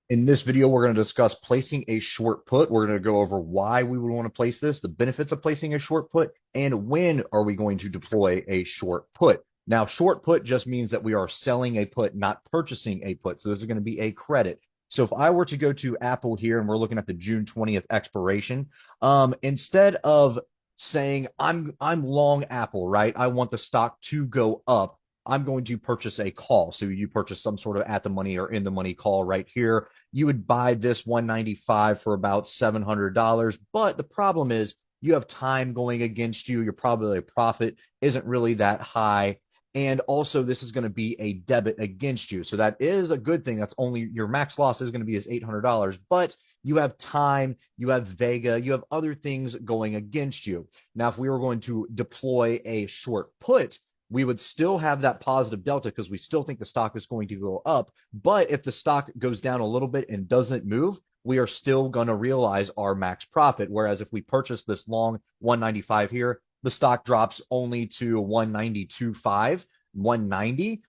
In this video, we're going to discuss placing a short put. We're going to go over why we would want to place this, the benefits of placing a short put, and when are we going to deploy a short put. Now, short put just means that we are selling a put, not purchasing a put. So this is going to be a credit. So if I were to go to Apple here and we're looking at the June 20th expiration, instead of saying I'm long Apple, right? I want the stock to go up. I'm going to purchase a call. So you purchase some sort of at the money or in the money call right here. You would buy this 195 for about $700. But the problem is you have time going against you. Your probability of profit isn't really that high. And also, this is going to be a debit against you. So that is a good thing. That's only your max loss is going to be is $800, but you have time, you have Vega, you have other things going against you. Now, if we were going to deploy a short put, we would still have that positive delta because we still think the stock is going to go up. But if the stock goes down a little bit and doesn't move, we are still going to realize our max profit. Whereas if we purchase this long 195 here, the stock drops only to 192.5, 190.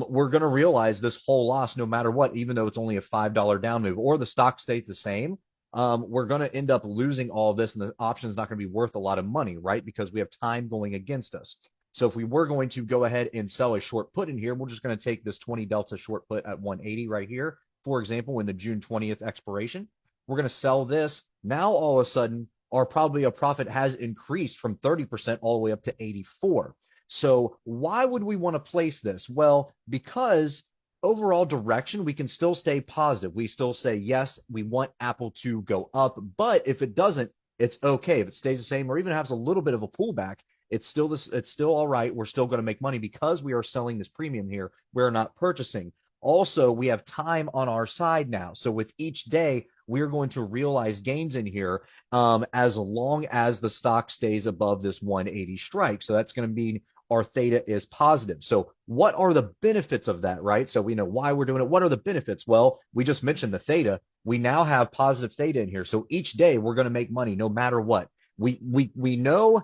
We're going to realize this whole loss no matter what, even though it's only a $5 down move or the stock stays the same. We're going to end up losing all of this and the option is not going to be worth a lot of money, right? Because we have time going against us. So if we were going to go ahead and sell a short put in here, we're just going to take this 20 delta short put at 180 right here. For example, in the June 20th expiration, we're going to sell this. Now, all of a sudden, our probability of profit has increased from 30% all the way up to 84. So why would we want to place this? Well, because overall direction, we can still stay positive. We still say, yes, we want Apple to go up. But if it doesn't, it's okay. If it stays the same or even has a little bit of a pullback, it's still all right. We're still going to make money because we are selling this premium here. We're not purchasing. Also, we have time on our side now. So with each day, we're going to realize gains in here as long as the stock stays above this 180 strike. So that's going to mean our theta is positive. So what are the benefits of that, right? So we know why we're doing it. What are the benefits? Well, we just mentioned the theta. We now have positive theta in here. So each day we're going to make money no matter what. We know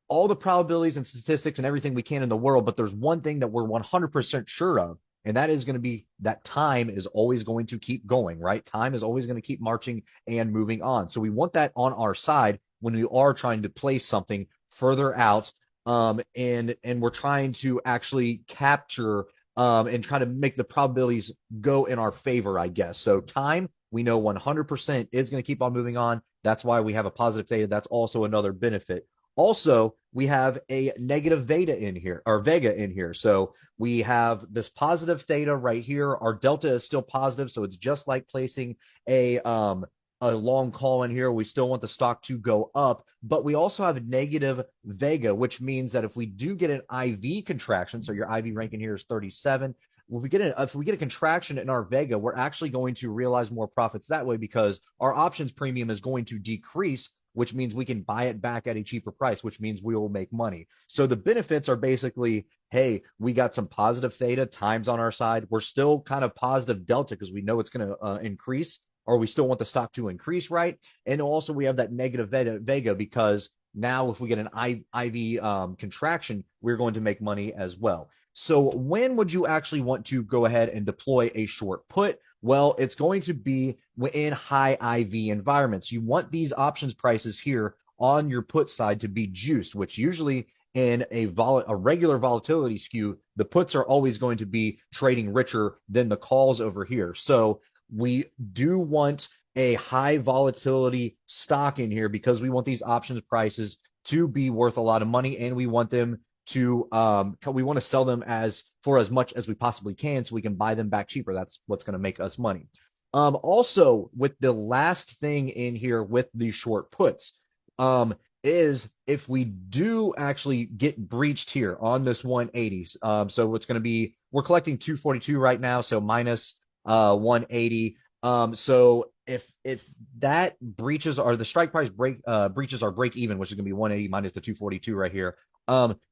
all the probabilities and statistics and everything we can in the world, but there's one thing that we're 100% sure of, and that is going to be that time is always going to keep going, right? Time is always going to keep marching and moving on. So we want that on our side when we are trying to place something further out, and we're trying to actually capture and try to make the probabilities go in our favor, I guess. So time, we know 100% is going to keep on moving on. That's why we have a positive theta. That's also another benefit. Also, we have a negative Vega in here, or Vega in here. So we have this positive theta right here. Our delta is still positive, so it's just like placing a long call in here. We still want the stock to go up, but we also have negative Vega, which means that if we do get an IV contraction, so your IV rank in here is 37. If we get a contraction in our Vega, we're actually going to realize more profits that way because our options premium is going to decrease, which means we can buy it back at a cheaper price, which means we will make money. So the benefits are basically, hey, we got some positive theta times on our side. We're still kind of positive delta because we know it's going to increase, or we still want the stock to increase, right? And also we have that negative Vega because now if we get an IV contraction, we're going to make money as well. So when would you actually want to go ahead and deploy a short put? Well, it's going to be in high IV environments. You want these options prices here on your put side to be juiced, which usually in a regular volatility skew, the puts are always going to be trading richer than the calls over here. So we do want a high volatility stock in here because we want these options prices to be worth a lot of money, and we want them to we want to sell them for as much as we possibly can so we can buy them back cheaper. That's what's going to make us money. Also, with the last thing in here with the short puts, is if we do actually get breached here on this 180s. So it's going to be, we're collecting 242 right now, so minus 180. So if that breaches are the strike price breaches our break even, which is going to be 180 minus the 242 right here,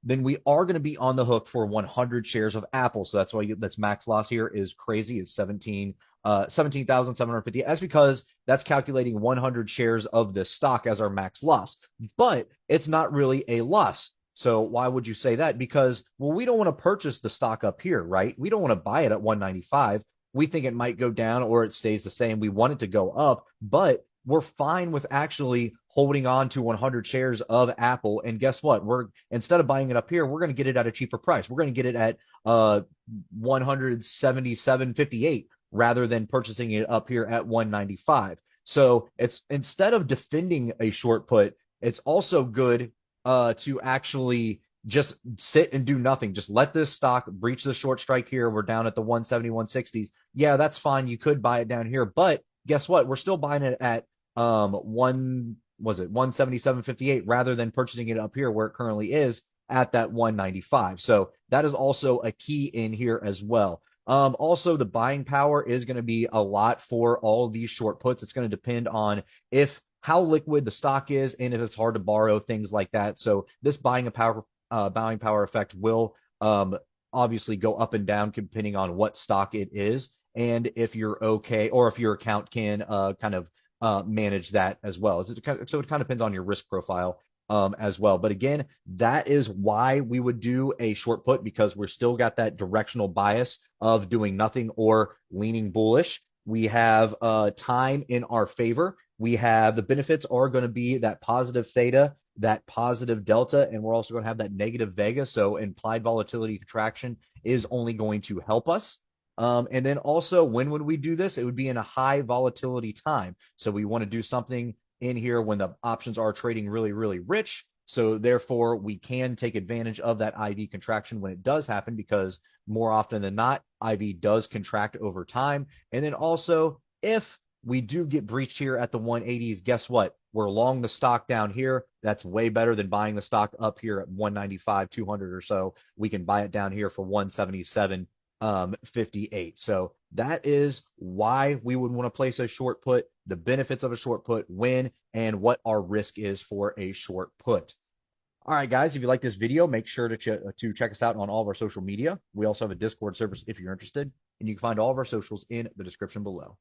then we are going to be on the hook for 100 shares of Apple. So that's why that's max loss here is crazy. It's 17,750. That's because that's calculating 100 shares of this stock as our max loss, but it's not really a loss. So why would you say that? Because, well, we don't want to purchase the stock up here, right? We don't want to buy it at 195. we think it might go down or it stays the same. We want it to go up, but we're fine with actually holding on to 100 shares of Apple. And guess what? We're instead of buying it up here, we're going to get it at a cheaper price. We're going to get it at 177.58 rather than purchasing it up here at 195. So it's instead of defending a short put, it's also good to actually just sit and do nothing. Just let this stock breach the short strike here. We're down at the 170, 160s. Yeah, that's fine. You could buy it down here, but guess what? We're still buying it at 177.58 rather than purchasing it up here where it currently is at that 195. So that is also a key in here as well. Also, the buying power is going to be a lot for all of these short puts. It's going to depend on if how liquid the stock is and if it's hard to borrow, things like that. So this buying power effect will obviously go up and down depending on what stock it is and if you're okay or if your account can kind of manage that as well. So it kind of depends on your risk profile as well. But again, that is why we would do a short put, because we're still got that directional bias of doing nothing or leaning bullish. We have time in our favor. We have the benefits are going to be that positive theta, that positive delta, and we're also going to have that negative vega. So implied volatility contraction is only going to help us. And then also, when would we do this? It would be in a high volatility time. So we want to do something in here when the options are trading really, really rich. So therefore, we can take advantage of that IV contraction when it does happen, because more often than not, IV does contract over time. And then also, if we do get breached here at the 180s, guess what? We're long the stock down here. That's way better than buying the stock up here at 195, 200 or so. We can buy it down here for 177. 58. So that is why we would want to place a short put, the benefits of a short put, when, and what our risk is for a short put. All right, guys, if you like this video, make sure to check us out on all of our social media. We also have a Discord server if you're interested, and you can find all of our socials in the description below.